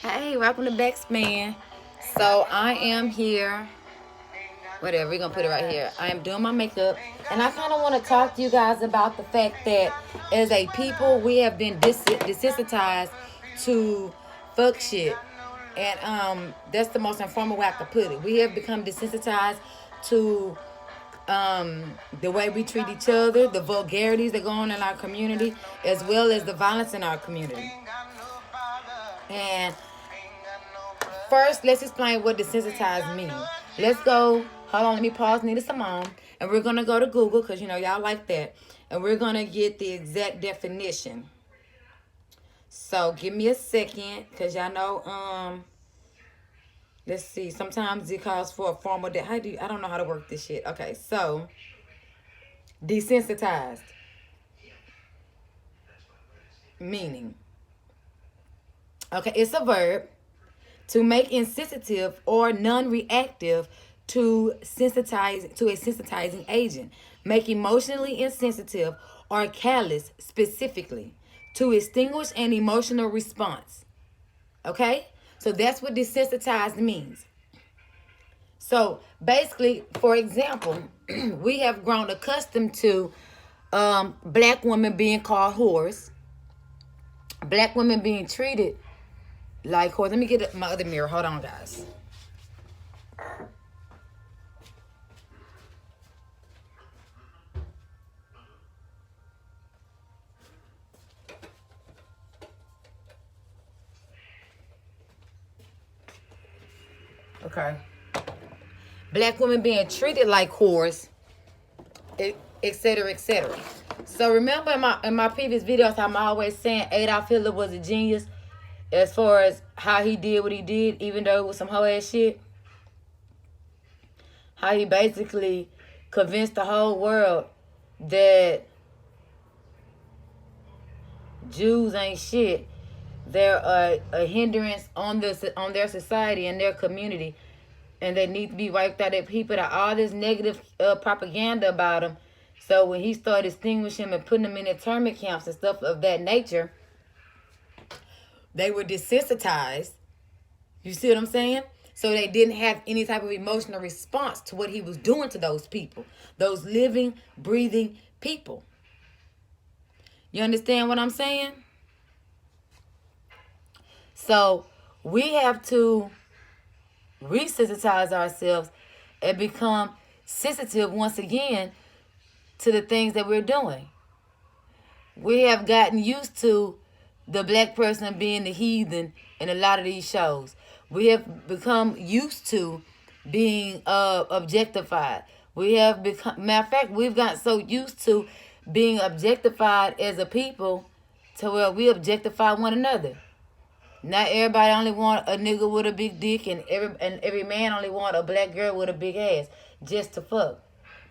Hey, welcome to Backspin. So I am here. Whatever, we're gonna put it right here. I am doing my makeup, and I kind of want to talk to you guys about the fact that as a people, we have been desensitized to fuck shit, and that's the most informal way I could put it. We have become desensitized to the way we treat each other, the vulgarities that go on in our community, as well as the violence in our community. And first, let's explain what desensitized means. Let's go. Hold on, let me pause Nina Simone. And we're going to go to Google because, y'all like that. And we're going to get the exact definition. So, give me a second because y'all know, let's see. Sometimes it calls for a formal, I don't know how to work this shit. Okay, so, desensitized. Meaning. Okay, it's a verb. To make insensitive or non-reactive to a sensitizing agent. Make emotionally insensitive or callous specifically. To extinguish an emotional response. Okay? So that's what desensitized means. So basically, for example, we have grown accustomed to black women being called whores. Black women being treated like whores. Let me get my other mirror. Hold on, guys. Okay. Black women being treated like whores, etc., etc. So remember in my previous videos, I'm always saying Adolf Hitler was a genius as far as how he did what he did, even though it was some hoe ass shit. How he basically convinced the whole world that Jews ain't shit. They're a hindrance on their society and their community, and they need to be wiped out. That people that all this negative propaganda about them. So when he started distinguishing them and putting them in internment camps and stuff of that nature, they were desensitized. You see what I'm saying? So they didn't have any type of emotional response to what he was doing to those people, those living, breathing people. You understand what I'm saying? So we have to resensitize ourselves and become sensitive once again to the things that we're doing. We have gotten used to the black person being the heathen in a lot of these shows. We have become used to being objectified. We have become, matter of fact, we've gotten so used to being objectified as a people to where we objectify one another. Not everybody only want a nigga with a big dick, and every man only want a black girl with a big ass just to fuck.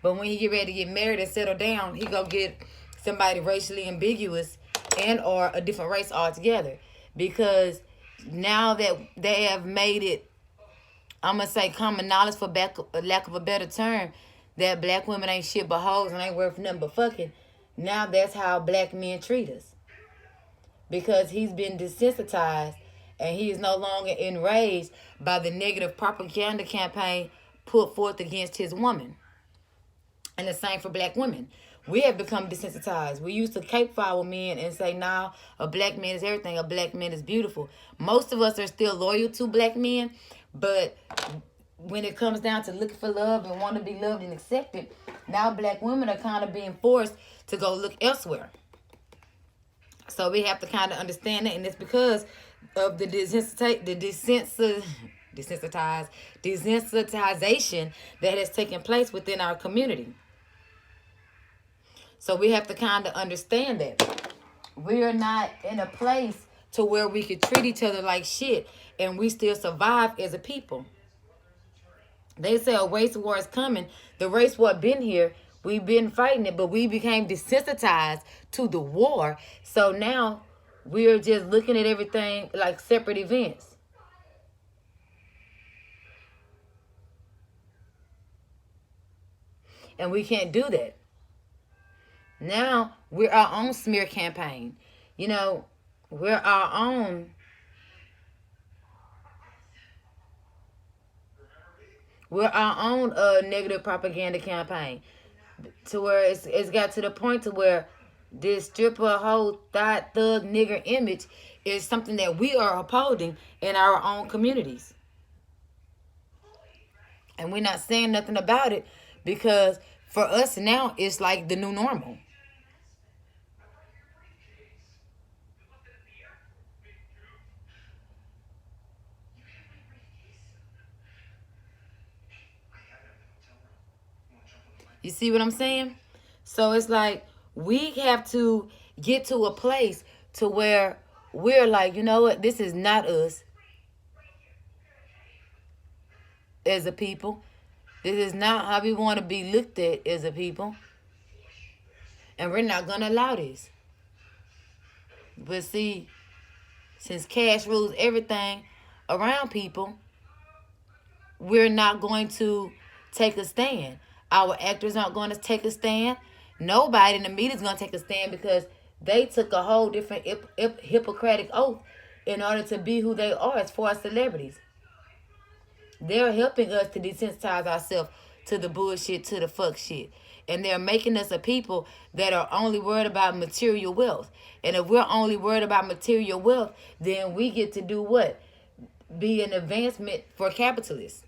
But when he get ready to get married and settle down, he go get somebody racially ambiguous and or a different race altogether. Because now that they have made it, I'm going to say common knowledge for lack of a better term, that black women ain't shit but hoes and ain't worth nothing but fucking. Now that's how black men treat us. Because he's been desensitized and he is no longer enraged by the negative propaganda campaign put forth against his woman. And the same for black women. We have become desensitized. We used to cape for our men and say, nah, a black man is everything. A black man is beautiful. Most of us are still loyal to black men, but when it comes down to looking for love and want to be loved and accepted, now black women are kind of being forced to go look elsewhere. So we have to kind of understand that, and it's because of the desensitization that has taken place within our community. So we have to kind of understand that we are not in a place to where we could treat each other like shit and we still survive as a people. They say a race war is coming. The race war been here. We've been fighting it, but we became desensitized to the war. So now we're just looking at everything like separate events. And we can't do that. Now we're our own smear campaign. We're our own We're our own negative propaganda campaign, to where it's got to the point to where this stripper, hoe, thought, thug, nigger image is something that we are upholding in our own communities. And we're not saying nothing about it because for us now, it's like the new normal. You see what I'm saying? So it's like we have to get to a place to where we're like, you know what? This is not us as a people. This is not how we want to be looked at as a people. And we're not going to allow this. But see, since cash rules everything around people, we're not going to take a stand. Our actors aren't going to take a stand. Nobody in the media is going to take a stand because they took a whole different Hippocratic oath in order to be who they are as far as celebrities. They're helping us to desensitize ourselves to the bullshit, to the fuck shit. And they're making us a people that are only worried about material wealth. And if we're only worried about material wealth, then we get to do what? Be an advancement for capitalists.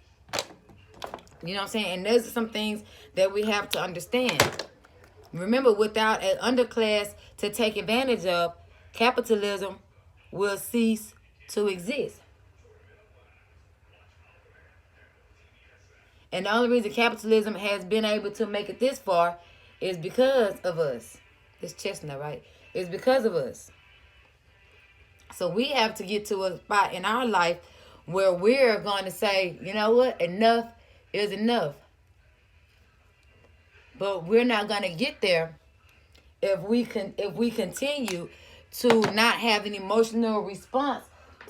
You know what I'm saying? And those are some things that we have to understand. Remember, without an underclass to take advantage of, capitalism will cease to exist. And the only reason capitalism has been able to make it this far is because of us. It's Chestnut, right? It's because of us. So we have to get to a spot in our life where we're going to say, you know what? Enough is enough. But we're not going to get there if we continue to not have an emotional response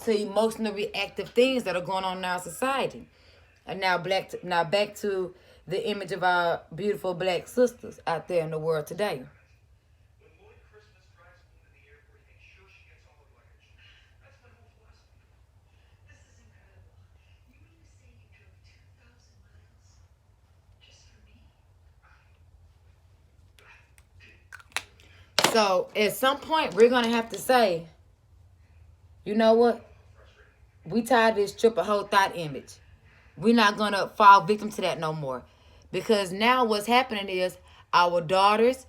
to emotional reactive things that are going on in our society. And now back to the image of our beautiful black sisters out there in the world today. So at some point, we're going to have to say, you know what? We tired of this triple whole thought image. We're not going to fall victim to that no more. Because now what's happening is our daughters,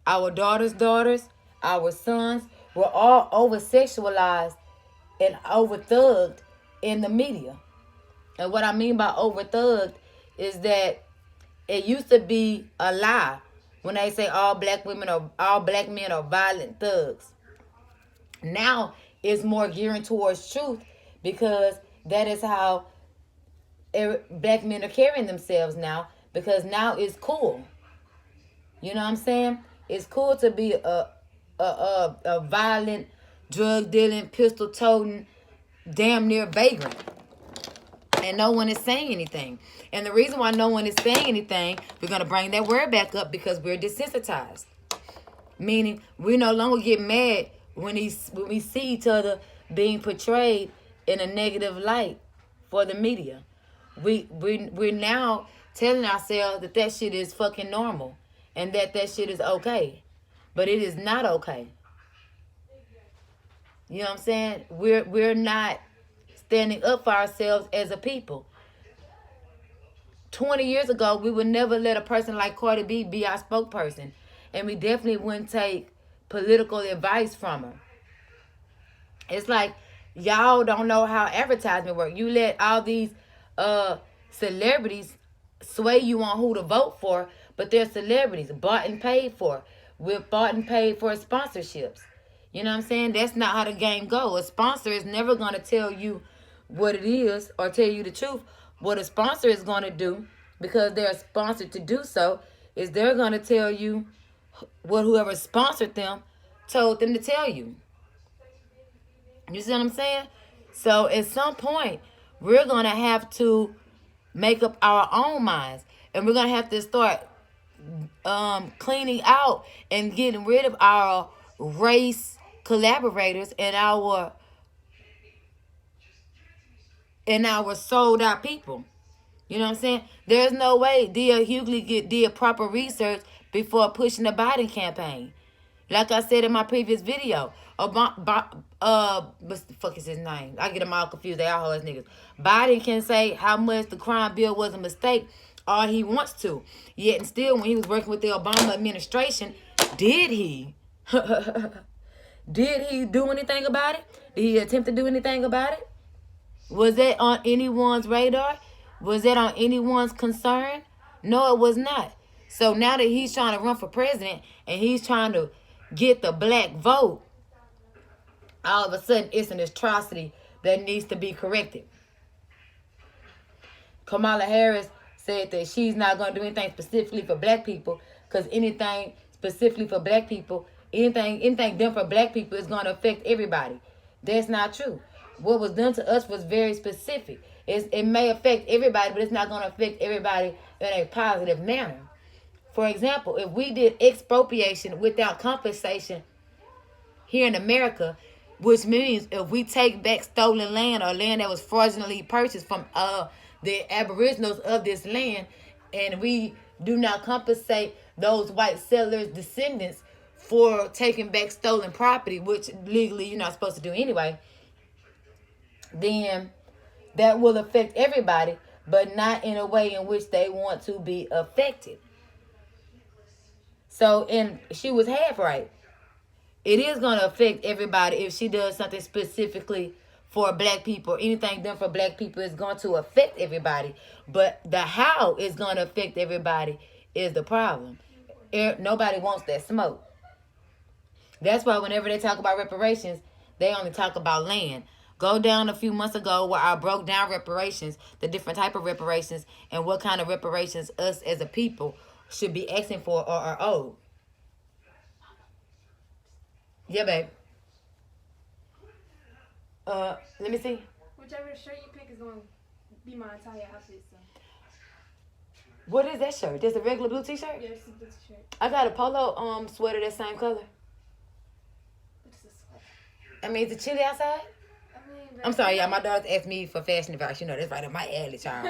daughters, our sons were all over-sexualized and over-thugged in the media. And what I mean by over-thugged is that it used to be a lie when they say all black men are violent thugs. Now it's more gearing towards truth because that is how black men are carrying themselves now, because now it's cool. You know what I'm saying? It's cool to be a violent, drug dealing, pistol toting, damn near vagrant. And no one is saying anything. And the reason why no one is saying anything, we're going to bring that word back up because we're desensitized. Meaning we no longer get mad when we see each other being portrayed in a negative light for the media. We're now telling ourselves that shit is fucking normal and that shit is okay. But it is not okay. You know what I'm saying? We're not standing up for ourselves as a people. 20 years ago, we would never let a person like Cardi B be our spokesperson. And we definitely wouldn't take political advice from her. It's like, y'all don't know how advertisement works. You let all these celebrities sway you on who to vote for, but they're celebrities, bought and paid for. We're bought and paid for sponsorships. You know what I'm saying? That's not how the game goes. A sponsor is never going to tell you what it is or tell you the truth. What a sponsor is going to do, because they're sponsored to do so, is they're going to tell you what whoever sponsored them told them to tell you. You see what I'm saying? So at some point, we're going to have to make up our own minds. And we're going to have to start cleaning out and getting rid of our race collaborators and our sold out people. You know what I'm saying? There's no way Hughley did proper research before pushing the Biden campaign. Like I said in my previous video, what the fuck is his name? I get them all confused. They all hoes niggas. Biden can say how much the crime bill was a mistake all he wants to. Yet and still, when he was working with the Obama administration, did he? Did he do anything about it? Did he attempt to do anything about it? Was that on anyone's radar? Was that on anyone's concern? No, it was not. So now that he's trying to run for president and he's trying to get the black vote, all of a sudden it's an atrocity that needs to be corrected. Kamala Harris said that she's not going to do anything specifically for black people, because anything specifically for black people, anything done for black people is going to affect everybody. That's not true. What was done to us was very specific. It may affect everybody, but it's not going to affect everybody in a positive manner. For example, if we did expropriation without compensation here in America, which means if we take back stolen land or land that was fraudulently purchased from the aboriginals of this land, and we do not compensate those white settlers' descendants for taking back stolen property, which legally you're not supposed to do anyway, then that will affect everybody, but not in a way in which they want to be affected. So, and she was half right. It is going to affect everybody if she does something specifically for black people. Anything done for black people is going to affect everybody. But the how is going to affect everybody is the problem. Nobody wants that smoke. That's why whenever they talk about reparations, they only talk about land. Go down a few months ago where I broke down reparations, the different type of reparations, and what kind of reparations us as a people should be asking for or are owed. Yeah, babe. Let me see. Whichever shirt you pick is going to be my entire outfit, so. What is that shirt? Just a regular blue t-shirt? Yeah, it's a blue t-shirt. I got a polo sweater that same color. It's a sweater. I mean, is it chilly outside? I'm sorry, y'all. My daughter asked me for fashion advice. You know, that's right up my alley, child.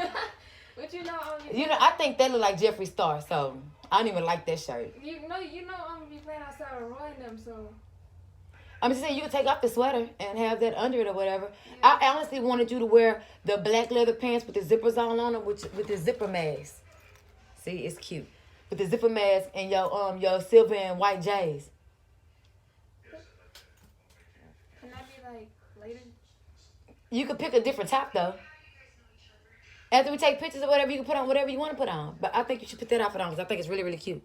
But I think that look like Jeffree Star, so I don't even like that shirt. You know, I'm be playing outside with Roy and them, so. I'm just saying you could take off the sweater and have that under it or whatever. Yeah. I honestly wanted you to wear the black leather pants with the zippers all on them with the zipper mask. See, it's cute. With the zipper mask and your silver and white J's. Can that be like later? You could pick a different top though. After we take pictures or whatever, you can put on whatever you want to put on. But I think you should put that outfit on because I think it's really, really cute.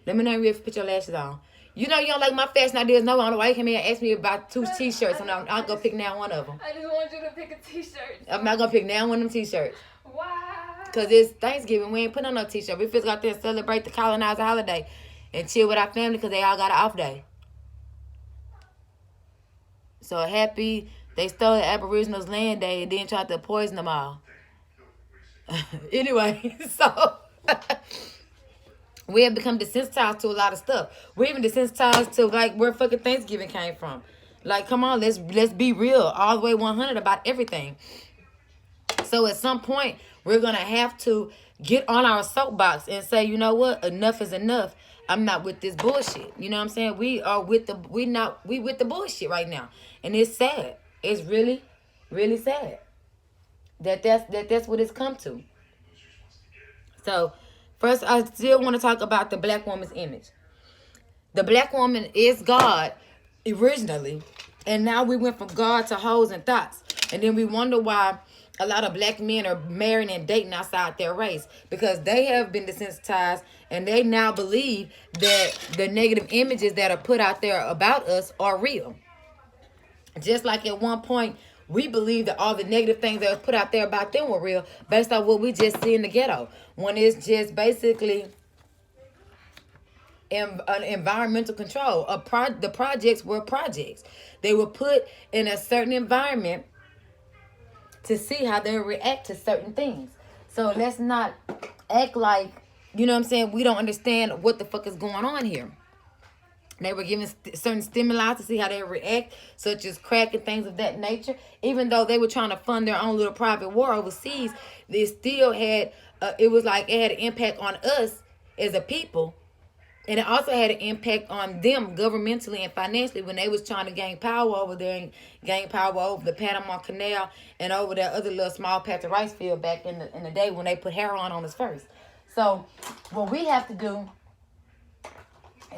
Let me know if you put your lashes on. You know you don't like my fashion ideas. No, I don't know why you came here and asked me about 2 t-shirts. I'm going to pick now one of them. I just want you to pick a t-shirt. I'm not going to pick now one of them t-shirts. Why? Because it's Thanksgiving. We ain't putting on no t-shirt. We just got there to celebrate the colonizer holiday and chill with our family because they all got an off day. So happy they stole the Aboriginals' land day and then tried to poison them all. Anyway, so we have become desensitized to a lot of stuff. We're even desensitized to like where fucking Thanksgiving came from. Like, come on, let's be real, all the way 100 about everything. So at some point, we're gonna have to get on our soapbox and say, you know what, enough is enough. I'm not with this bullshit. You know what I'm saying? We with the bullshit right now, and it's sad. It's really, really sad that's what it's come to. So. First, I still want to talk about the black woman's image. The black woman is God originally, and now we went from God to hoes and thoughts. And then we wonder why a lot of black men are marrying and dating outside their race, because they have been desensitized and they now believe that the negative images that are put out there about us are real. Just like at one point, we believe that all the negative things that were put out there about them were real based on what we just see in the ghetto. When it's just basically an environmental control. The projects were projects. They were put in a certain environment to see how they react to certain things. So let's not act like, you know what I'm saying, we don't understand what the fuck is going on here. They were given certain stimuli to see how they react, such as crack and things of that nature. Even though they were trying to fund their own little private war overseas, they still had, it was like it had an impact on us as a people. And it also had an impact on them governmentally and financially when they was trying to gain power over there and gain power over the Panama Canal and over that other little small patch of rice field back in the day when they put heroin on us first. So what we have to do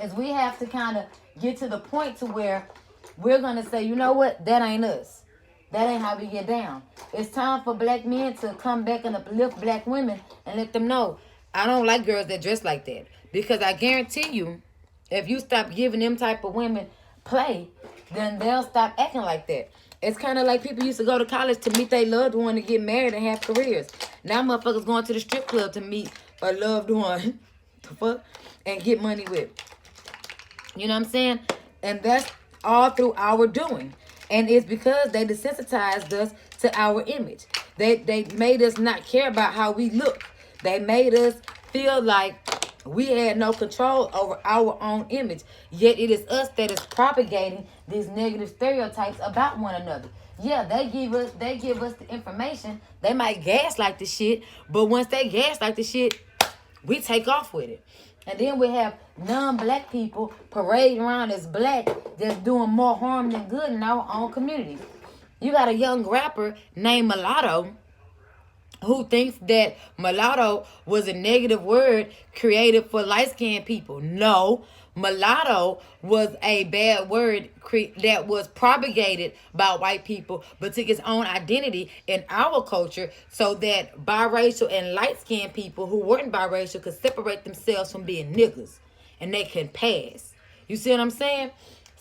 is we have to kind of get to the point to where we're going to say, you know what, that ain't us. That ain't how we get down. It's time for black men to come back and uplift black women and let them know, I don't like girls that dress like that. Because I guarantee you, if you stop giving them type of women play, then they'll stop acting like that. It's kind of like people used to go to college to meet their loved one to get married and have careers. Now motherfuckers going to the strip club to meet a loved one the fuck, and get money with. You know what I'm saying? And that's all through our doing. And it's because they desensitized us to our image. They made us not care about how we look. They made us feel like we had no control over our own image. Yet it is us that is propagating these negative stereotypes about one another. Yeah, they give us the information. They might gaslight the shit, but once they gaslight the shit, we take off with it. And then we have non-black people parading around as black that's doing more harm than good in our own community. You got a young rapper named Mulatto who thinks that mulatto was a negative word created for light-skinned people. No, mulatto was a bad word that was propagated by white people, but took its own identity in our culture so that biracial and light-skinned people who weren't biracial could separate themselves from being niggas and they can pass. You see what I'm saying?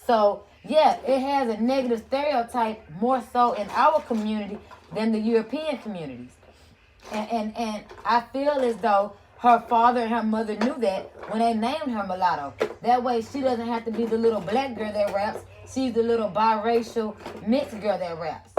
So, yeah, it has a negative stereotype more so in our community than the European communities. And I feel as though her father and her mother knew that when they named her Mulatto. That way she doesn't have to be the little black girl that raps. She's the little biracial mixed girl that raps.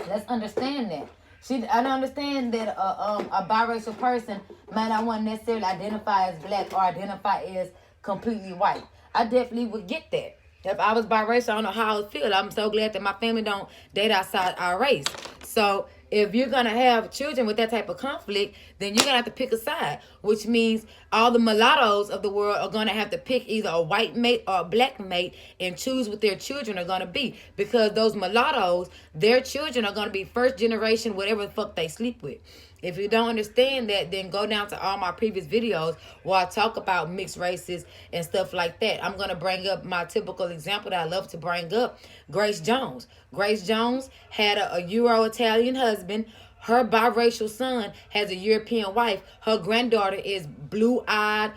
Let's understand that. I don't understand that a biracial person might not want to necessarily identify as black or identify as completely white. I definitely would get that. If I was biracial, I don't know how I would feel. I'm so glad that my family don't date outside our race. So if you're going to have children with that type of conflict, then you're going to have to pick a side, which means all the mulattoes of the world are going to have to pick either a white mate or a black mate and choose what their children are going to be. Because those mulattoes, their children are going to be first generation, whatever the fuck they sleep with. If you don't understand that, then go down to all my previous videos where I talk about mixed races and stuff like that. I'm going to bring up my typical example that I love to bring up, Grace Jones. Grace Jones had a Euro-Italian husband. Her biracial son has a European wife. Her granddaughter is blue-eyed,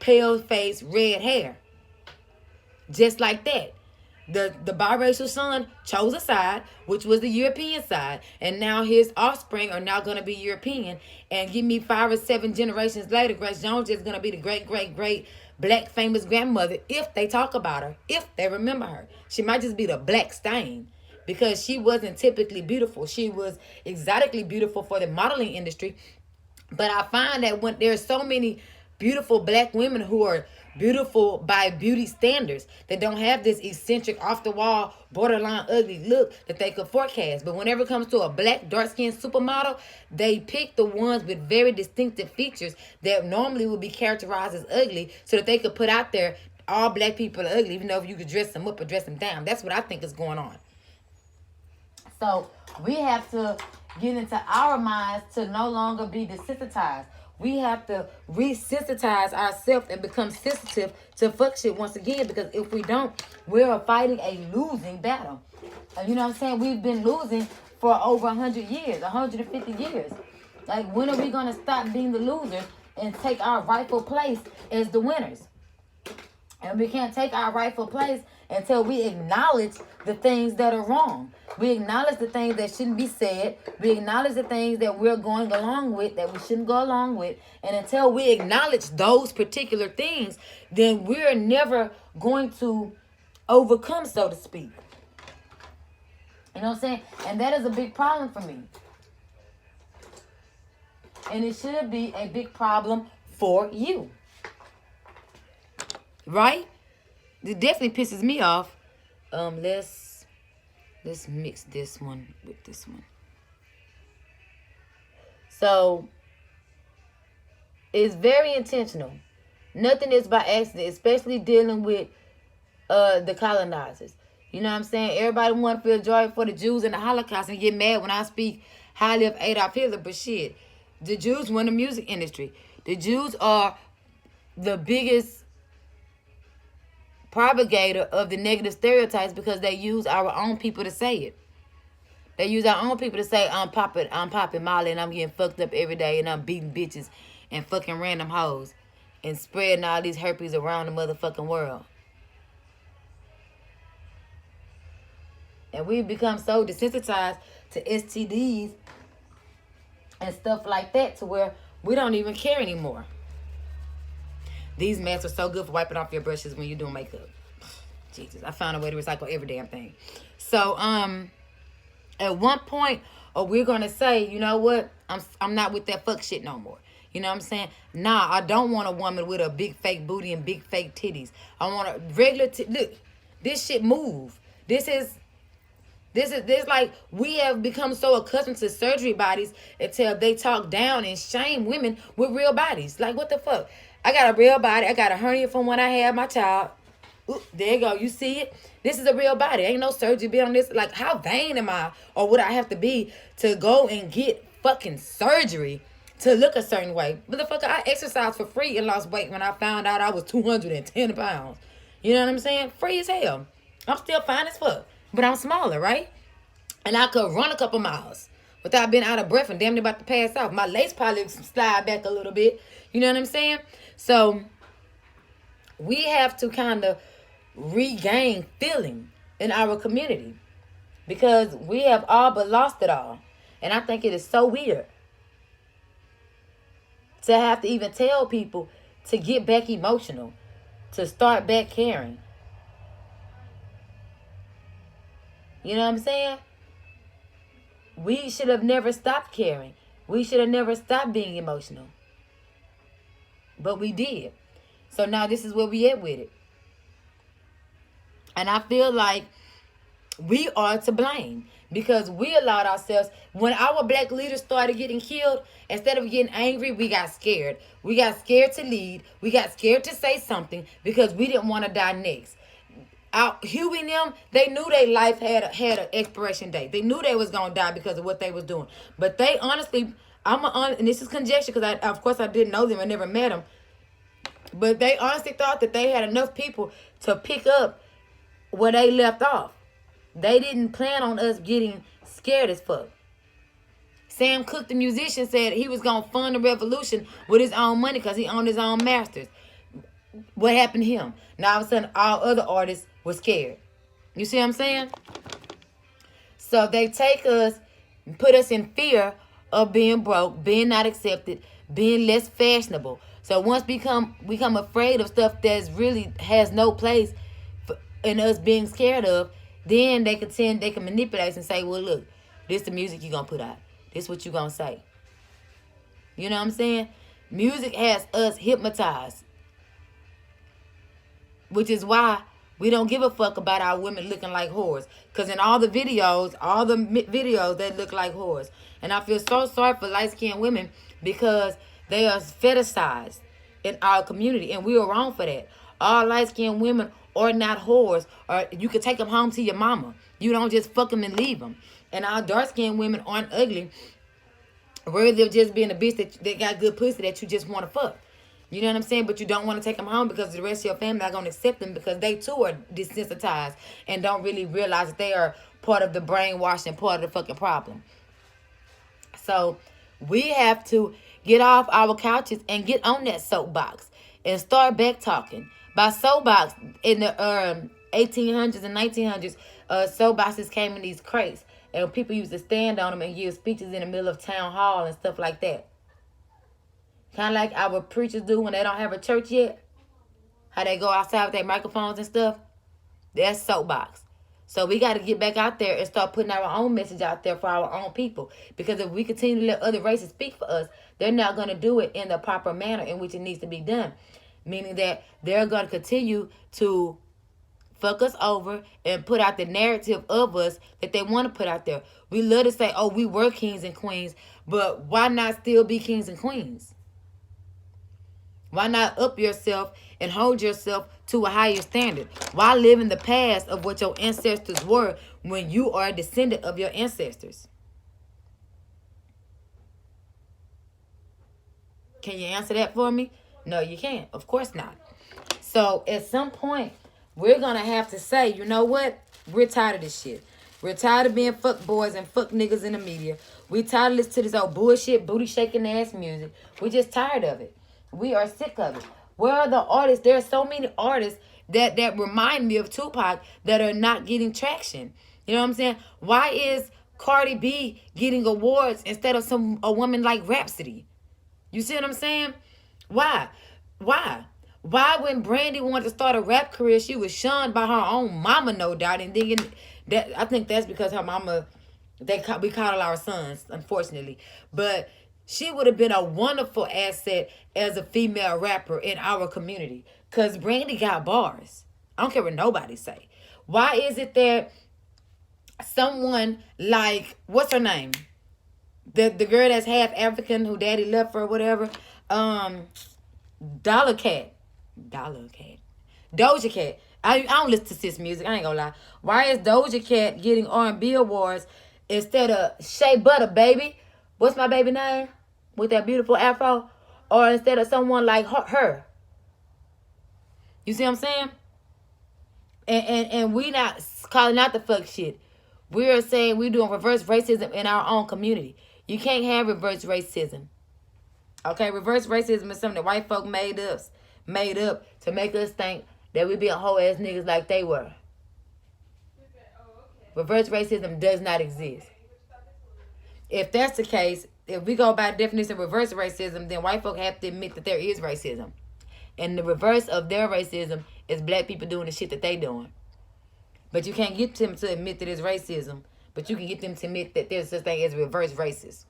pale-faced, red hair. Just like that. The biracial son chose a side, which was the European side, and now his offspring are now going to be European. And give me 5 or 7 generations later, Grace Jones is going to be the great black famous grandmother if they talk about her, if they remember her. She might just be the black stain because she wasn't typically beautiful. She was exotically beautiful for the modeling industry. But I find that when there's so many beautiful black women who are beautiful by beauty standards, that don't have this eccentric, off-the-wall, borderline ugly look that they could forecast. But whenever it comes to a black, dark-skinned supermodel, they pick the ones with very distinctive features that normally would be characterized as ugly so that they could put out there all black people are ugly, even though if you could dress them up or dress them down. That's what I think is going on. So we have to get into our minds to no longer be desensitized. We have to resensitize ourselves and become sensitive to fuck shit once again, because if we don't, we're fighting a losing battle. You know what I'm saying? We've been losing for over 100 years, 150 years. Like, when are we going to stop being the losers and take our rightful place as the winners? And we can't take our rightful place until we acknowledge the things that are wrong. We acknowledge the things that shouldn't be said. We acknowledge the things that we're going along with, that we shouldn't go along with. And until we acknowledge those particular things, then we're never going to overcome, so to speak. You know what I'm saying? And that is a big problem for me. And it should be a big problem for you. Right? it definitely pisses me off. Let's mix this one with this one. So it's very intentional. Nothing is by accident, especially dealing with the colonizers. You know what I'm saying? Everybody want to feel joy for the Jews and the Holocaust and get mad when I speak highly of Adolf Hitler, but shit, the Jews run the music industry. The Jews are the biggest propagator of the negative stereotypes because they use our own people to say it. They use our own people to say, I'm popping Molly and I'm getting fucked up every day and I'm beating bitches and fucking random hoes and spreading all these herpes around the motherfucking world. And we've become so desensitized to STDs and stuff like that to where we don't even care anymore. These masks are so good for wiping off your brushes when you're doing makeup. Jesus, I found a way to recycle every damn thing. So, at one point, we're gonna say, you know what? I'm not with that fuck shit no more. You know what I'm saying? Nah, I don't want a woman with a big fake booty and big fake titties. I want a regular look. This shit move. This is like we have become so accustomed to surgery bodies until they talk down and shame women with real bodies. Like, what the fuck? I got a real body. I got a hernia from when I had my child. Ooh, there you go. You see it? This is a real body. Ain't no surgery been on this. Like, how vain am I or would I have to be to go and get fucking surgery to look a certain way? Motherfucker, I exercised for free and lost weight when I found out I was 210 pounds. You know what I'm saying? Free as hell. I'm still fine as fuck. But I'm smaller, right? And I could run a couple miles without being out of breath and damn near about to pass out. My legs probably slide back a little bit. You know what I'm saying? So we have to kind of regain feeling in our community because we have all but lost it all. And I think it is so weird to have to even tell people to get back emotional, to start back caring. You know what I'm saying? We should have never stopped caring. We should have never stopped being emotional. But we did. So now this is where we at with it. And I feel like we are to blame because we allowed ourselves, when our black leaders started getting killed, instead of getting angry, we got scared. We got scared to lead. We got scared to say something because we didn't want to die next. Hughley and them, they knew their life had an expiration date. They knew they was gonna die because of what they was doing. But they honestly, and this is conjecture because of course I didn't know them, I never met them. But they honestly thought that they had enough people to pick up where they left off. They didn't plan on us getting scared as fuck. Sam Cooke, the musician, said he was gonna fund the revolution with his own money because he owned his own masters. What happened to him? Now all of a sudden, all other artists were scared. You see what I'm saying? So they take us, put us in fear of being broke, being not accepted, being less fashionable. So once we become afraid of stuff that really has no place in us being scared of, then they can manipulate us and say, well, look, this the music you're going to put out. This what you going to say. You know what I'm saying? Music has us hypnotized. Which is why we don't give a fuck about our women looking like whores. Because in all the videos, they look like whores. And I feel so sorry for light-skinned women because they are fetishized in our community. And we are wrong for that. All light-skinned women are not whores. Or you can take them home to your mama. You don't just fuck them and leave them. And our dark-skinned women aren't ugly. Worthy of just being a bitch that got good pussy that you just want to fuck. You know what I'm saying? But you don't want to take them home because the rest of your family not going to accept them because they too are desensitized and don't really realize that they are part of the brainwashing, part of the fucking problem. So we have to get off our couches and get on that soapbox and start back talking. By soapbox, in the 1800s and 1900s, soapboxes came in these crates. And people used to stand on them and give speeches in the middle of town hall and stuff like that. Kind of like our preachers do when they don't have a church yet. How they go outside with their microphones and stuff. That's soapbox. So we got to get back out there and start putting our own message out there for our own people. Because if we continue to let other races speak for us, they're not going to do it in the proper manner in which it needs to be done. Meaning that they're going to continue to fuck us over and put out the narrative of us that they want to put out there. We love to say, oh, we were kings and queens, but why not still be kings and queens? Why not up yourself and hold yourself to a higher standard? Why live in the past of what your ancestors were when you are a descendant of your ancestors? Can you answer that for me? No, you can't. Of course not. So at some point, we're going to have to say, you know what? We're tired of this shit. We're tired of being fuck boys and fuck niggas in the media. We tired of listening to this old bullshit, booty shaking ass music. We're just tired of it. We are sick of it. Where are the artists? There are so many artists that remind me of Tupac that are not getting traction. You know what I'm saying? Why is Cardi B getting awards instead of a woman like Rhapsody? You see what I'm saying? Why? Why when Brandy wanted to start a rap career, she was shunned by her own mama, no doubt. And then that, I think that's because her mama, we coddle our sons, unfortunately. But she would have been a wonderful asset as a female rapper in our community. Because Brandy got bars. I don't care what nobody say. Why is it that someone like, what's her name? The girl that's half African who daddy left her or whatever. Doja Cat. I don't listen to sis music. I ain't gonna lie. Why is Doja Cat getting R&B awards instead of Shea Butter, baby? What's my baby name? With that beautiful afro? Or instead of someone like her? You see what I'm saying? And we not calling out the fuck shit. We're saying we're doing reverse racism in our own community. You can't have reverse racism. Okay, reverse racism is something that white folk made up to make us think that we be a whole ass niggas like they were. Reverse racism does not exist. If that's the case, if we go by the definition of reverse racism, then white folk have to admit that there is racism. And the reverse of their racism is black people doing the shit that they doing. But you can't get them to admit that it's racism. But you can get them to admit that there's such thing as reverse racist.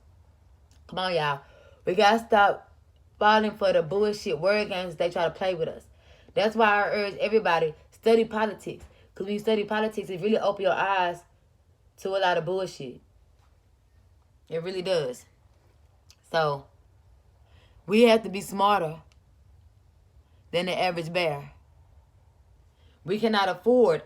Come on, y'all. We got to stop falling for the bullshit word games they try to play with us. That's why I urge everybody, study politics. Because when you study politics, it really opens your eyes to a lot of bullshit. It really does. So, we have to be smarter than the average bear. We cannot afford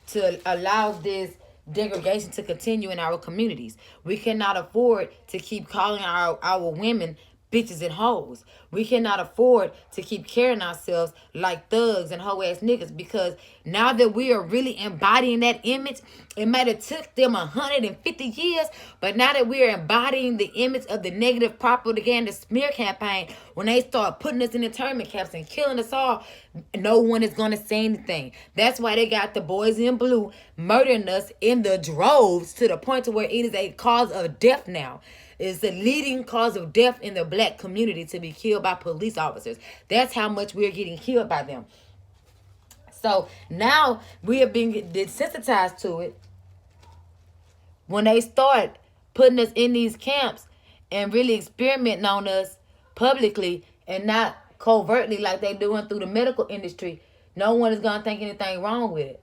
to allow this degradation to continue in our communities. We cannot afford to keep calling our women bitches and hoes. We cannot afford to keep carrying ourselves like thugs and hoe ass niggas, because now that we are really embodying that image, it might have took them 150 years, but now that we are embodying the image of the negative propaganda smear campaign, when they start putting us in internment camps and killing us all, no one is going to say anything. That's why they got the boys in blue murdering us in the droves to the point to where it is a cause of death now. It's the leading cause of death in the black community to be killed by police officers. That's how much we're getting killed by them. So now we are being desensitized to it. When they start putting us in these camps and really experimenting on us publicly and not covertly like they doing through the medical industry, no one is going to think anything wrong with it.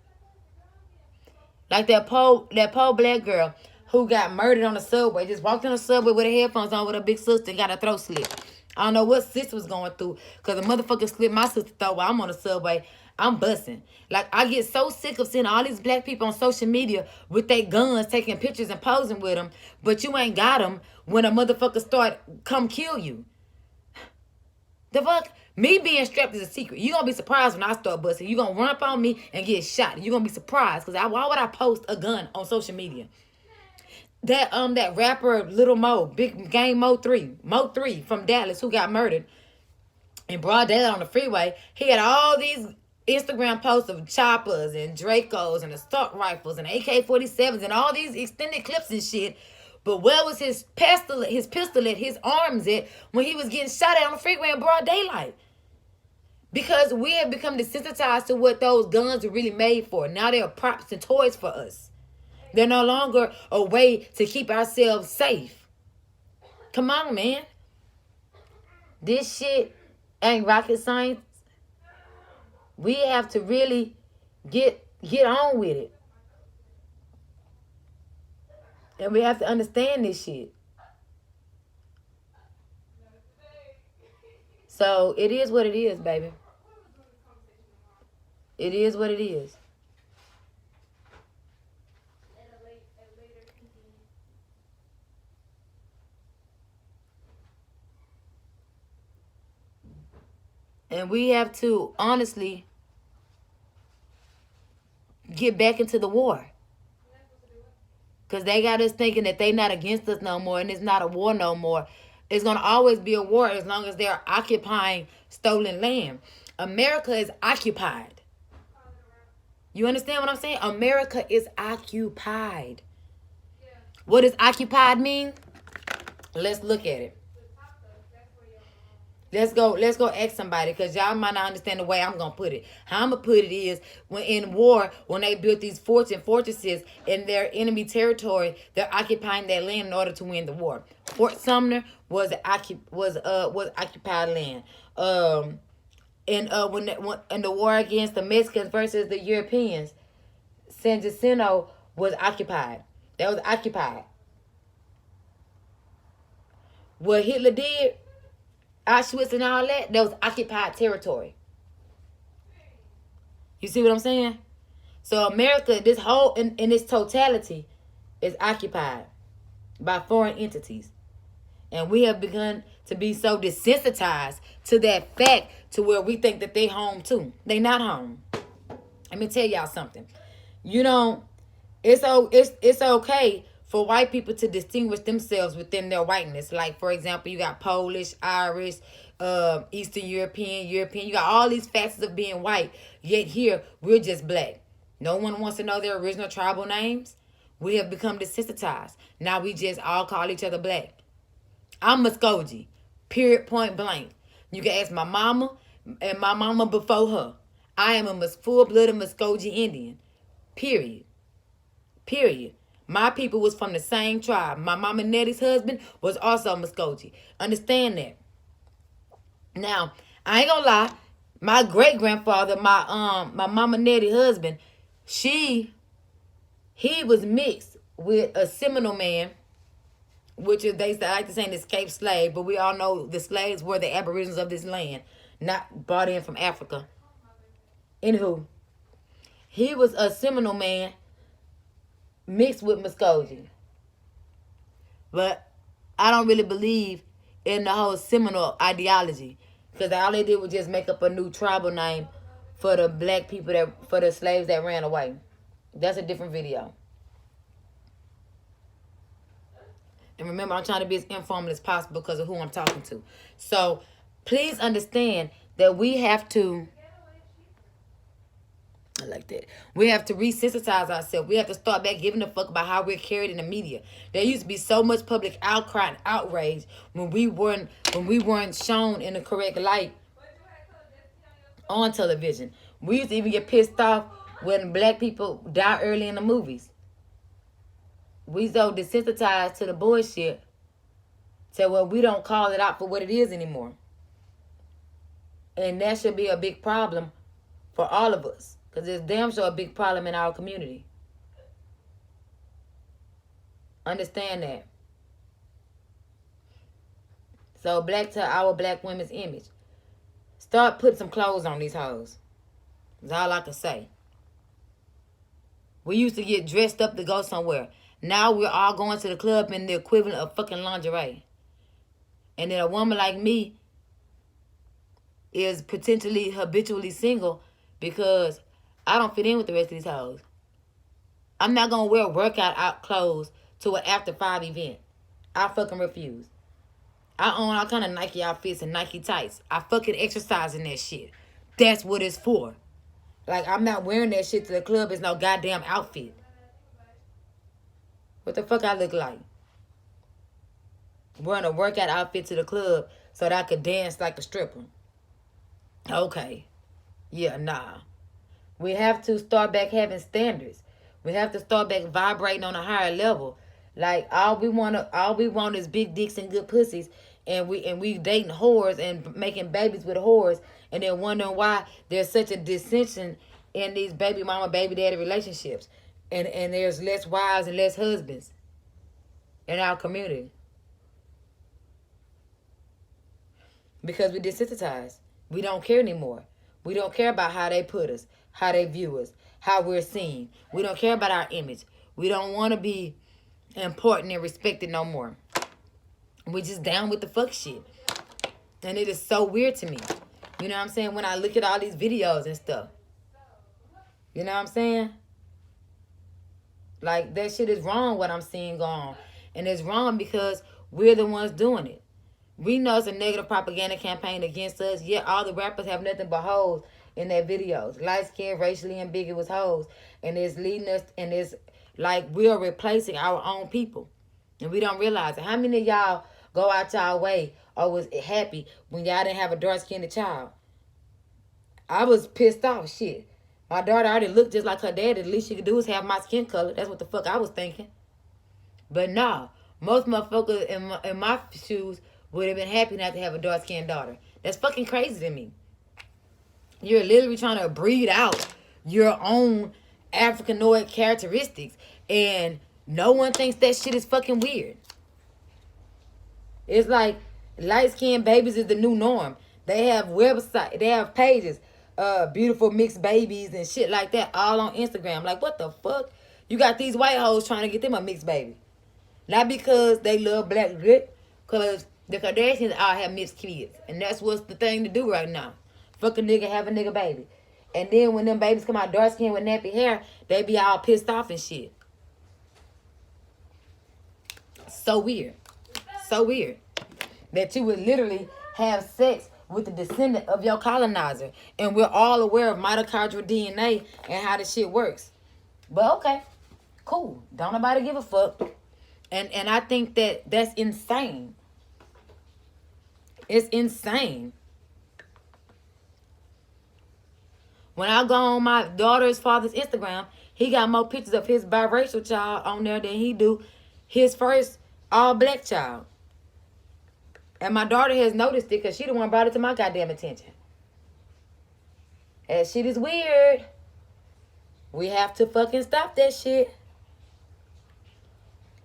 Like that poor black girl who got murdered on the subway, just walked on the subway with her headphones on with her big sister and got her throat slit. I don't know what sister was going through, because the motherfucker slit my sister's throat while I'm on the subway. I'm busting. Like, I get so sick of seeing all these black people on social media with their guns, taking pictures and posing with them, but you ain't got them when a motherfucker start come kill you. The fuck? Me being strapped is a secret. You gonna be surprised when I start busting. You gonna run up on me and get shot. You gonna be surprised, because why would I post a gun on social media? That rapper Little Mo, Big Game Mo 3 from Dallas, who got murdered in broad daylight on the freeway. He had all these Instagram posts of choppers and Dracos and assault rifles and AK-47s and all these extended clips and shit. But where was his pistol at, his arms at, when he was getting shot at on the freeway in broad daylight? Because we have become desensitized to what those guns are really made for. Now they're props and toys for us. They're no longer a way to keep ourselves safe. Come on, man. This shit ain't rocket science. We have to really get Get on with it. And we have to understand this shit. So it is what it is, baby. It is what it is. And we have to honestly get back into the war. Because they got us thinking that they not against us no more and it's not a war no more. It's going to always be a war as long as they're occupying stolen land. America is occupied. You understand what I'm saying? America is occupied. What does occupied mean? Let's look at it. Let's go ask somebody, because y'all might not understand the way I'm going to put it. How I'm going to put it is, when in war, when they built these forts and fortresses in their enemy territory, they're occupying that land in order to win the war. Fort Sumner was occupied land. When in the war against the Mexicans versus the Europeans, San Jacinto was occupied. That was occupied. What Hitler did, Auschwitz and all that was occupied territory. You see what I'm saying? So America, this whole, in its totality, is occupied by foreign entities. And we have begun to be so desensitized to that fact to where we think that they home too. They not home. Let me tell y'all something. You know, it's okay for white people to distinguish themselves within their whiteness. Like, for example, you got Polish, Irish, Eastern European. You got all these facets of being white. Yet here, we're just black. No one wants to know their original tribal names. We have become desensitized. Now we just all call each other black. I'm Muskogee. Period, point blank. You can ask my mama and my mama before her. I am a full-blooded Muskogee Indian. Period. My people was from the same tribe. My mama Nettie's husband was also Muskogee. Understand that. Now, I ain't gonna lie. My great-grandfather, my mama Nettie's husband, he was mixed with a Seminole man, which is, they like to say, an escaped slave, but we all know the slaves were the aborigines of this land, not brought in from Africa. Anywho, he was a Seminole man mixed with Muskogee. But I don't really believe in the whole Seminole ideology, because all they did was just make up a new tribal name for the black people, for the slaves that ran away. That's a different video. And remember, I'm trying to be as informal as possible because of who I'm talking to. So please understand that we have to, I like that. We have to resensitize ourselves. We have to start back giving a fuck about how we're carried in the media. There used to be so much public outcry and outrage when we weren't shown in the correct light on television. We used to even get pissed off when black people die early in the movies. We so desensitized to the bullshit to where we don't call it out for what it is anymore. And that should be a big problem for all of us, because it's damn sure a big problem in our community. Understand that. So back to our black women's image. Start putting some clothes on these hoes. That's all I can say. We used to get dressed up to go somewhere. Now we're all going to the club in the equivalent of fucking lingerie. And then a woman like me is potentially habitually single because I don't fit in with the rest of these hoes. I'm not going to wear workout out clothes to an after 5 event. I fucking refuse. I own all kind of Nike outfits and Nike tights. I fucking exercise in that shit. That's what it's for. Like, I'm not wearing that shit to the club. It's no goddamn outfit. What the fuck I look like? Wearing a workout outfit to the club so that I could dance like a stripper. Okay. Yeah, nah. We have to start back having standards. We have to start back vibrating on a higher level. Like, all we want is big dicks and good pussies, and we dating whores and making babies with whores, and then wondering why there's such a dissension in these baby mama, baby daddy relationships. And there's less wives and less husbands in our community. Because we're desensitized. We don't care anymore. We don't care about how they put us, how they view us, how we're seen. We don't care about our image. We don't want to be important and respected no more. We're just down with the fuck shit. And it is so weird to me. You know what I'm saying? When I look at all these videos and stuff. You know what I'm saying? Like, that shit is wrong what I'm seeing go on. And it's wrong because we're the ones doing it. We know it's a negative propaganda campaign against us, yet all the rappers have nothing but hoes in their videos. Light-skinned, racially ambiguous hoes. And it's leading us, and it's like we're replacing our own people. And we don't realize it. How many of y'all go out y'all way or was happy when y'all didn't have a dark-skinned child? I was pissed off, shit. My daughter already looked just like her daddy. The least she could do is have my skin color. That's what the fuck I was thinking. But nah, most motherfuckers in my shoes would have been happy not to have a dark-skinned daughter. That's fucking crazy to me. You're literally trying to breed out your own Africanoid characteristics. And no one thinks that shit is fucking weird. It's like light-skinned babies is the new norm. They have websites, they have pages, beautiful mixed babies and shit like that all on Instagram. Like, what the fuck? You got these white hoes trying to get them a mixed baby. Not because they love black grit, because the Kardashians all have mixed kids. And that's what's the thing to do right now. Fuck a nigga, have a nigga baby. And then when them babies come out dark skin with nappy hair, they be all pissed off and shit. So weird. So weird. That you would literally have sex with the descendant of your colonizer. And we're all aware of mitochondrial DNA and how this shit works. But okay. Cool. Don't nobody give a fuck. And I think that that's insane. It's insane. When I go on my daughter's father's Instagram, he got more pictures of his biracial child on there than he do his first all-black child. And my daughter has noticed it because she the one brought it to my goddamn attention. That shit is weird. We have to fucking stop that shit.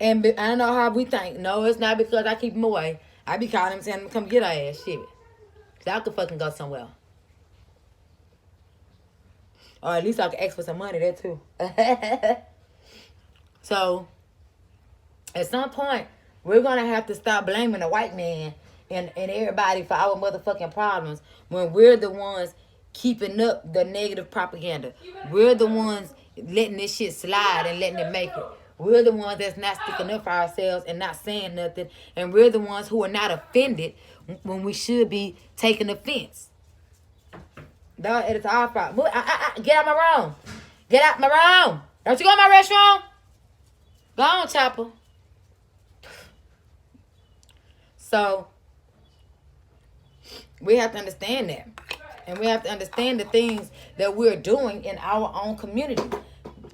And I don't know how we think. No, it's not because I keep him away. I be calling him saying, come get our ass. Shit. So I could fucking go somewhere. Or at least I could ask for some money there too. So, at some point, we're going to have to stop blaming the white man and everybody for our motherfucking problems when we're the ones keeping up the negative propaganda. We're the ones letting this shit slide and letting it make it. We're the ones that's not sticking up for ourselves and not saying nothing. And we're the ones who are not offended when we should be taking offense. Dog, it's our problem. Get out my room. Get out my room. Don't you go in my restroom? Go on, Chopper. So, we have to understand that. And we have to understand the things that we're doing in our own community.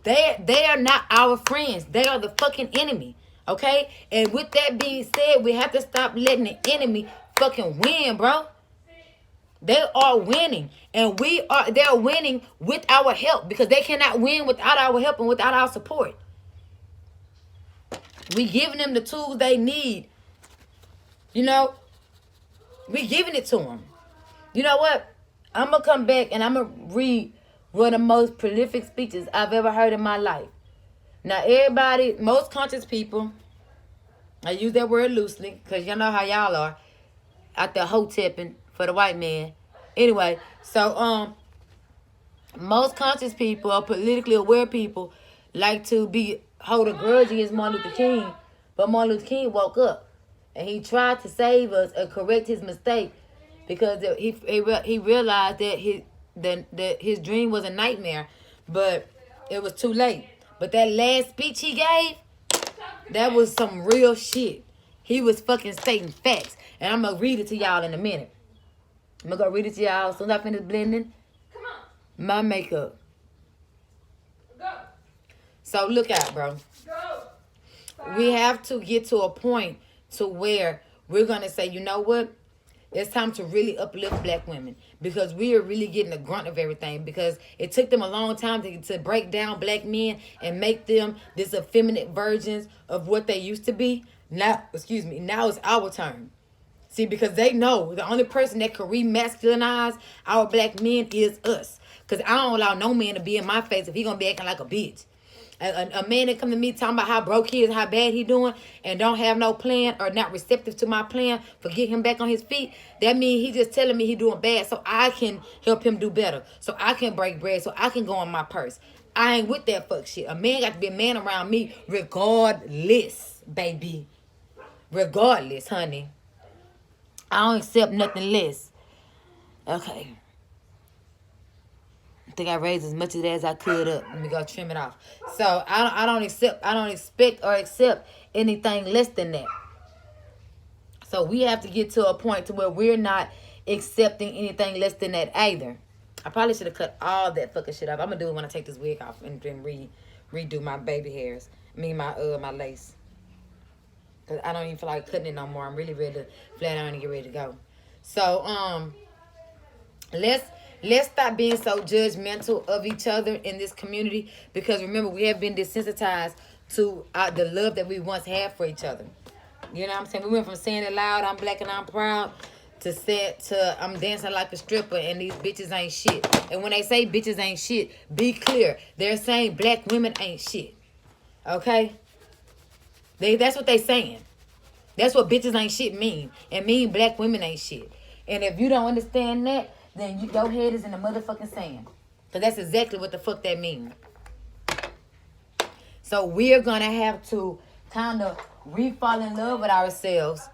They are not our friends. They are the fucking enemy. Okay? And with that being said, we have to stop letting the enemy fucking win, bro. They are winning. And they're winning with our help. Because they cannot win without our help and without our support. We giving them the tools they need. You know? We giving it to them. You know what? I'm going to come back and I'm going to read one of the most prolific speeches I've ever heard in my life. Now, everybody, most conscious people, I use that word loosely because y'all know how y'all are out there hoe-tipping for the white man. Anyway, so most conscious people or politically aware people like to hold a grudge against Martin Luther King, but Martin Luther King woke up and he tried to save us and correct his mistake because he realized that his dream was a nightmare, but it was too late. But that last speech he gave, that was some real shit. He was fucking stating facts. And I'm going to read it to y'all in a minute. I'm going to go read it to y'all as soon as I finish blending my makeup. Go. So look out, bro. Go. We have to get to a point to where we're going to say, you know what? It's time to really uplift black women because we are really getting the grunt of everything because it took them a long time to break down black men and make them this effeminate versions of what they used to be. Now it's our turn. See, because they know the only person that can remasculinize our black men is us. Because I don't allow no man to be in my face if he going to be acting like a bitch. A man that come to me talking about how broke he is, how bad he doing, and don't have no plan or not receptive to my plan for get him back on his feet, that means he just telling me he doing bad so I can help him do better. So I can break bread, so I can go in my purse. I ain't with that fuck shit. A man got to be a man around me regardless, baby. Regardless, honey. I don't accept nothing less. Okay. I think I raised as much of that as I could up. Let me go trim it off. So I don't expect or accept anything less than that. So we have to get to a point to where we're not accepting anything less than that either. I probably should have cut all that fucking shit off. I'm gonna do it when I take this wig off and then redo my baby hairs. My lace. Cause I don't even feel like cutting it no more. I'm really ready to flat iron and get ready to go. So let's stop being so judgmental of each other in this community because remember we have been desensitized to the love that we once had for each other. You know what I'm saying? We went from saying it loud, I'm black and I'm proud, to I'm dancing like a stripper and these bitches ain't shit. And when they say bitches ain't shit, be clear. They're saying black women ain't shit. Okay? That's what they saying. That's what bitches ain't shit mean. And mean black women ain't shit. And if you don't understand that, then your head is in the motherfucking sand. Because that's exactly what the fuck that means. So we're going to have to kind of re-fall in love with ourselves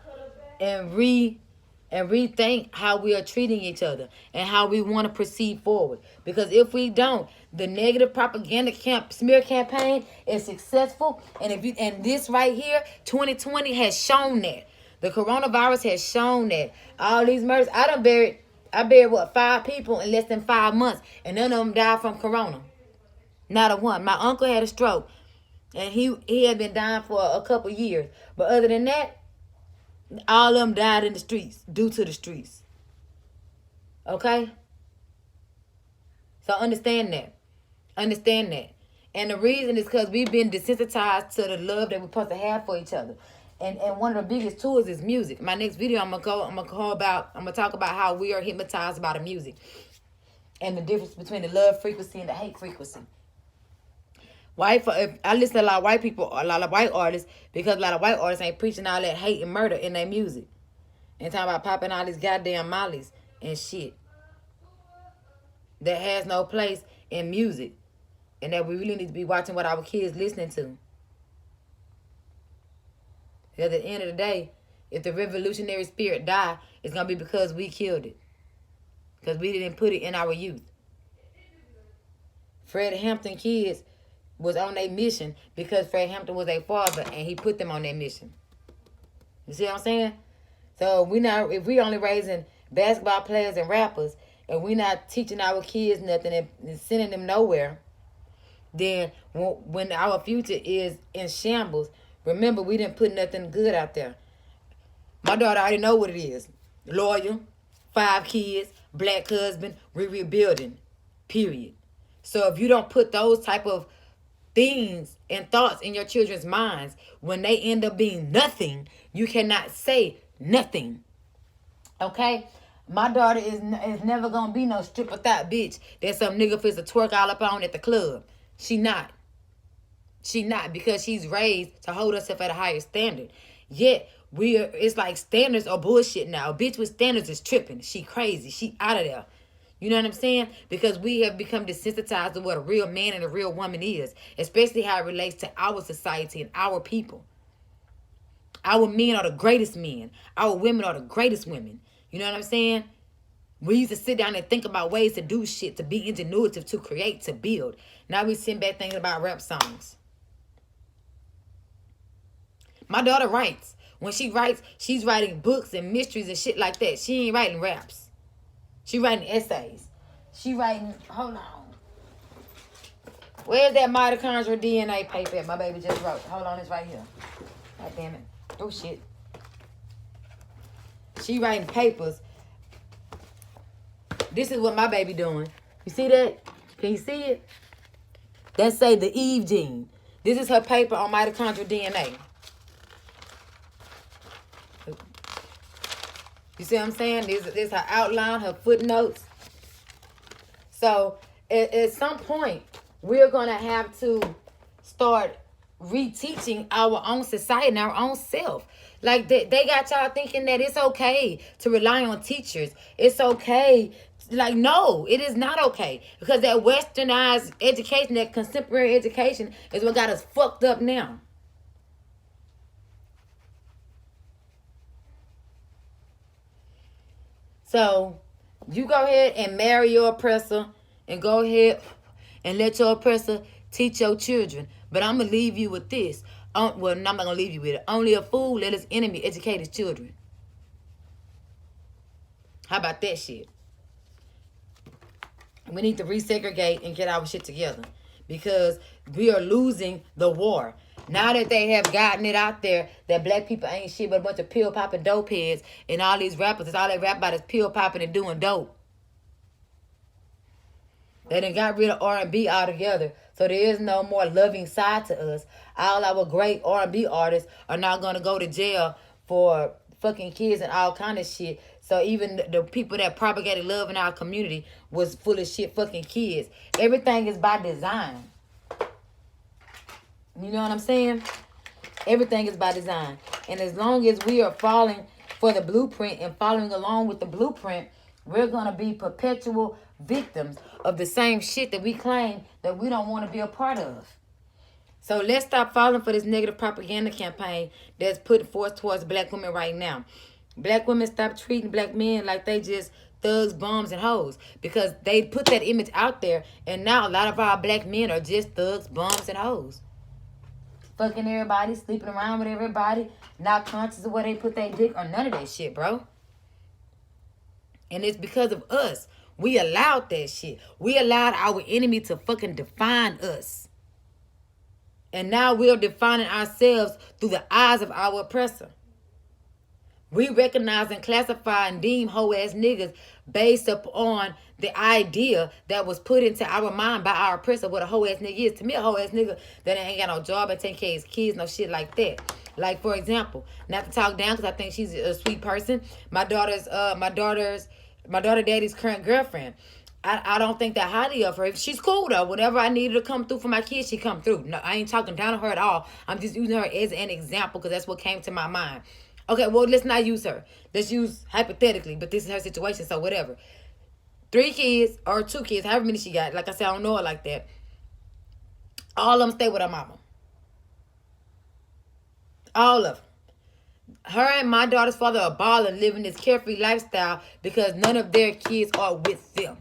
and rethink how we are treating each other and how we want to proceed forward. Because if we don't, the negative propaganda smear campaign is successful. And this right here, 2020 has shown that. The coronavirus has shown that. All these murders, I buried 5 people in less than 5 months, and none of them died from corona. Not a one. My uncle had a stroke, and he had been dying for a couple years. But other than that, all of them died in the streets, due to the streets. Okay? So understand that. Understand that. And the reason is because we've been desensitized to the love that we're supposed to have for each other. And one of the biggest tools is music. My next video, I'm gonna talk about how we are hypnotized by the music. And the difference between the love frequency and the hate frequency. I listen to a lot of white people, a lot of white artists, because a lot of white artists ain't preaching all that hate and murder in their music. And talking about popping all these goddamn mollies and shit. That has no place in music. And that we really need to be watching what our kids listening to. Because at the end of the day, if the revolutionary spirit die, it's going to be because we killed it. Because we didn't put it in our youth. Fred Hampton kids was on their mission because Fred Hampton was their father and he put them on their mission. You see what I'm saying? So if we only raising basketball players and rappers and we not teaching our kids nothing and sending them nowhere, then when our future is in shambles, remember we didn't put nothing good out there. My daughter already know what it is. Lawyer, 5 kids, black husband, rebuilding, period. So if you don't put those type of things and thoughts in your children's minds, when they end up being nothing, you cannot say nothing. Okay? My daughter is never gonna be no stripper thought bitch that some nigga fits to twerk all up on at the club. She not. She not, because she's raised to hold herself at a higher standard. Yet it's like standards are bullshit now. A bitch with standards is tripping. She crazy. She out of there. You know what I'm saying? Because we have become desensitized to what a real man and a real woman is, especially how it relates to our society and our people. Our men are the greatest men. Our women are the greatest women. You know what I'm saying? We used to sit down and think about ways to do shit, to be ingenuitive, to create, to build. Now we sitting back thinking about rap songs. My daughter writes. When she writes, she's writing books and mysteries and shit like that. She ain't writing raps. She writing essays. She writing, hold on. Where's that mitochondrial DNA paper my baby just wrote? Hold on, it's right here. God damn it. Oh, shit. She writing papers. This is what my baby doing. You see that? Can you see it? That say the Eve gene. This is her paper on mitochondrial DNA. You see what I'm saying? This is her outline, her footnotes. So at some point, we're going to have to start reteaching our own society and our own self. Like they got y'all thinking that it's okay to rely on teachers. It's okay. Like, no, it is not okay. Because that westernized education, that contemporary education is what got us fucked up now. So you go ahead and marry your oppressor and go ahead and let your oppressor teach your children. But I'm going to leave you with this. Well, I'm not going to leave you with it. Only a fool let his enemy educate his children. How about that shit? We need to resegregate and get our shit together. Because we are losing the war. Now that they have gotten it out there that black people ain't shit but a bunch of pill popping dope heads, and all these rappers, that's all they rap about is pill popping and doing dope. They done got rid of R&B altogether. So there is no more loving side to us. All our great R&B artists are now going to go to jail for fucking kids and all kind of shit. So even the people that propagated love in our community was full of shit fucking kids. Everything is by design. You know what I'm saying? Everything is by design. And as long as we are falling for the blueprint and following along with the blueprint, we're going to be perpetual victims of the same shit that we claim that we don't want to be a part of. So let's stop falling for this negative propaganda campaign that's put forth towards black women right now. Black women, stop treating black men like they just thugs, bums, and hoes. Because they put that image out there, and now a lot of our black men are just thugs, bums, and hoes. Fucking everybody, sleeping around with everybody, not conscious of where they put their dick or none of that shit, bro. And it's because of us. We allowed that shit. We allowed our enemy to fucking define us. And now we're defining ourselves through the eyes of our oppressor. We recognize and classify and deem hoe-ass niggas based upon the idea that was put into our mind by our oppressor what a hoe-ass nigga is. To me, a hoe-ass nigga that ain't got no job and take care of his kids, no shit like that. Like, for example, not to talk down because I think she's a sweet person. My daughter daddy's current girlfriend. I don't think that highly of her. She's cool though. Whenever I needed to come through for my kids, she come through. No, I ain't talking down on her at all. I'm just using her as an example because that's what came to my mind. Okay, well, let's not use her. Let's use hypothetically, but this is her situation, so whatever. 3 kids or 2 kids, however many she got. Like I said, I don't know her like that. All of them stay with her mama. All of them. Her and my daughter's father are balling, living this carefree lifestyle because none of their kids are with them.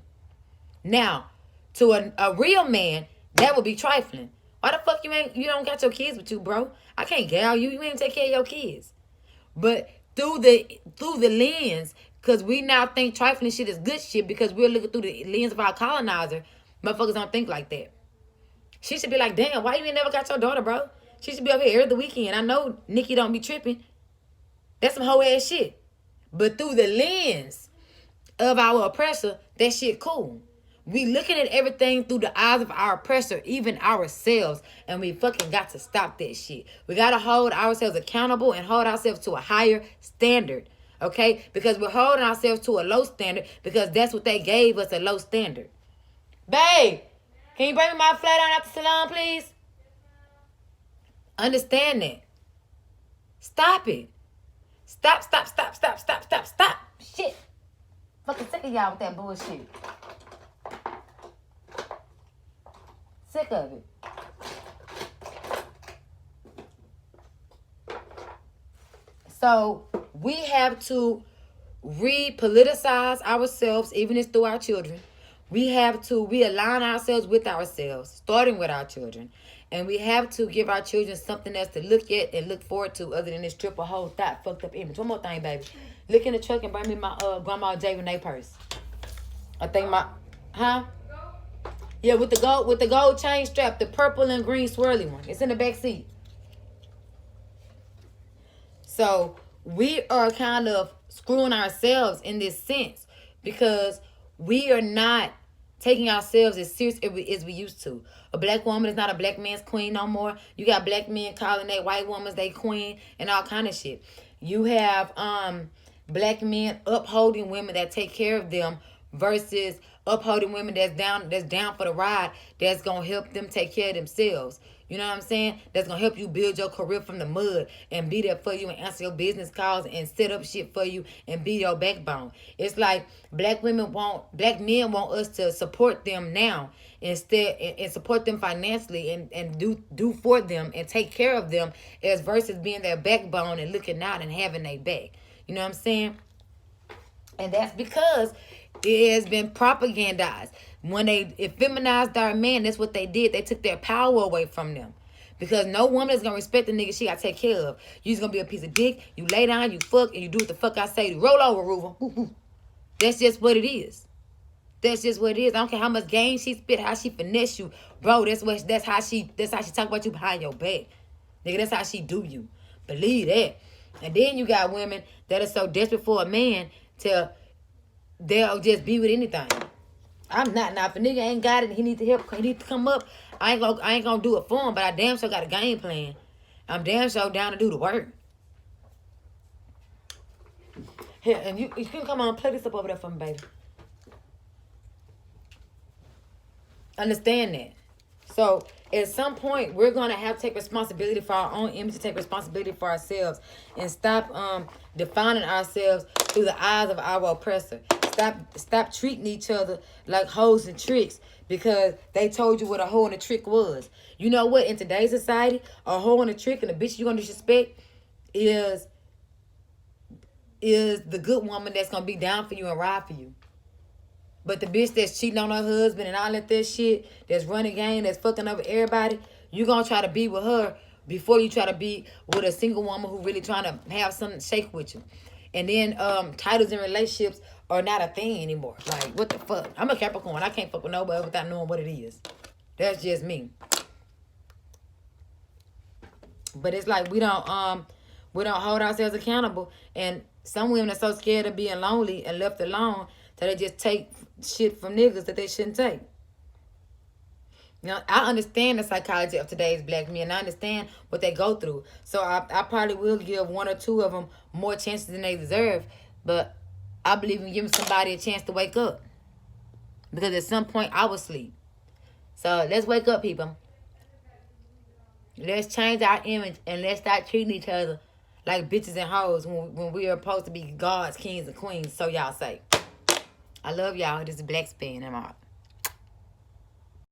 Now, to a real man, that would be trifling. Why the fuck you don't got your kids with you, bro? I can't gal you. You ain't take care of your kids. But through the lens, because we now think trifling shit is good shit because we're looking through the lens of our colonizer, motherfuckers don't think like that. She should be like, damn, why you ain't never got your daughter, bro? She should be over here every weekend. I know Nikki don't be tripping. That's some hoe ass shit. But through the lens of our oppressor, that shit cool. We looking at everything through the eyes of our oppressor, even ourselves, and we fucking got to stop that shit. We got to hold ourselves accountable and hold ourselves to a higher standard, okay? Because we're holding ourselves to a low standard because that's what they gave us, a low standard. Babe, can you bring me my flat iron out the salon, please? Understand that. Stop it. Stop. Shit. Fucking sick of y'all with that bullshit. Sick of it. So we have to repoliticize ourselves, even as through our children. We have to realign ourselves with ourselves, starting with our children. And we have to give our children something else to look at and look forward to other than this triple whole thought fucked up image. One more thing, baby. Look in the truck and bring me my grandma J. Renee purse. I think Yeah, with the gold chain strap, the purple and green swirly one. It's in the back seat. So we are kind of screwing ourselves in this sense because we are not taking ourselves as serious as we used to. A black woman is not a black man's queen no more. You got black men calling their white women they queen and all kind of shit. You have black men upholding women that take care of them versus upholding women that's down for the ride, that's gonna help them take care of themselves. You know what I'm saying? That's gonna help you build your career from the mud and be there for you and answer your business calls and set up shit for you and be your backbone. It's like black men want us to support them now instead and support them financially and do for them and take care of them as versus being their backbone and looking out and having their back. You know what I'm saying? And that's because it has been propagandized. When they feminized our man, that's what they did. They took their power away from them. Because no woman is going to respect the nigga she got to take care of. You just going to be a piece of dick. You lay down, you fuck, and you do what the fuck I say. Roll over, Ruva. That's just what it is. That's just what it is. I don't care how much game she spit, how she finesse you. Bro, that's how she talk about you behind your back. Nigga, that's how she do you. Believe that. And then you got women that are so desperate for a man till they'll just be with anything. I'm not. Now, if a nigga ain't got it, he need to help. He need to come up. I ain't gonna do it for him, but I damn sure got a game plan. I'm damn sure down to do the work. Here, and you can come on, play this up over there for me, baby. Understand that. So, at some point, we're going to have to take responsibility for our own image, to take responsibility for ourselves, and stop defining ourselves through the eyes of our oppressor. Stop treating each other like hoes and tricks because they told you what a hoe and a trick was. You know what? In today's society, a hoe and a trick and a bitch you're going to disrespect is the good woman that's going to be down for you and ride for you. But the bitch that's cheating on her husband and all that shit, that's running game, that's fucking over everybody, you going to try to be with her before you try to be with a single woman who really trying to have something shake with you. And then titles in relationships are not a thing anymore. Like, what the fuck? I'm a Capricorn. I can't fuck with nobody without knowing what it is. That's just me. But it's like we don't hold ourselves accountable. And some women are so scared of being lonely and left alone that they just take shit from niggas that they shouldn't take. You know, I understand the psychology of today's black men. I understand what they go through. So I probably will give one or two of them more chances than they deserve. But I believe in giving somebody a chance to wake up. Because at some point, I was asleep. So let's wake up, people. Let's change our image and let's start treating each other like bitches and hoes when we are supposed to be gods, kings, and queens. So y'all say. I love y'all. This is Black Spin. I'm out.